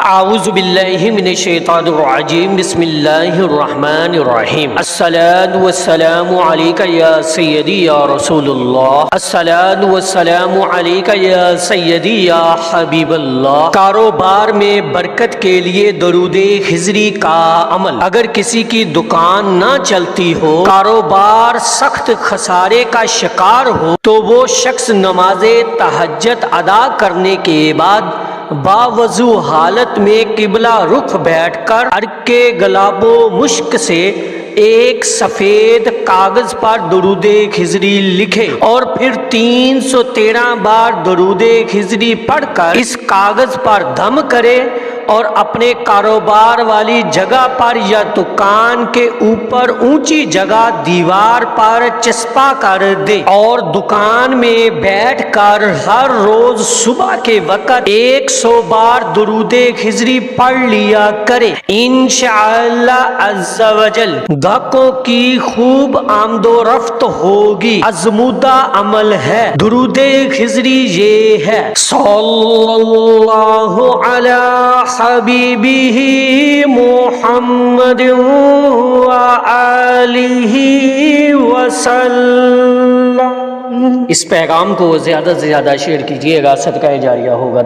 اعوذ باللہ من الشیطان الرجیم بسم اللہ الرحمن الرحیم الصلاة والسلام علیکہ یا سیدی یا رسول اللہ الصلاة والسلام علیکہ یا سیدی یا حبیب اللہ۔ کاروبار میں برکت کے لیے درود خضری کا عمل۔ اگر کسی کی دکان نہ چلتی ہو، کاروبار سخت خسارے کا شکار ہو، تو وہ شخص نماز تہجد ادا کرنے کے بعد باوضو حالت میں قبلہ رخ بیٹھ کر عرق گلاب و مشک سے ایک سفید کاغذ پر درود خضری لکھے اور پھر 313 بار درود خضری پڑھ کر اس کاغذ پر دم کرے اور اپنے کاروبار والی جگہ پر یا دکان کے اوپر اونچی جگہ دیوار پر چسپا کر دے، اور دکان میں بیٹھ کر ہر روز صبح کے وقت 100 بار درود خضری پڑھ لیا کرے۔ انشاءاللہ عز و جل گاہکوں کی خوب آمد و رفت ہوگی۔ ازمودہ عمل ہے درود خضری، یہ ہے صلی اللہ علی حبیبہ محمد وآلہ وسلم۔ اس پیغام کو زیادہ سے زیادہ شیئر کیجئے گا، صدقہ جاریہ ہوگا۔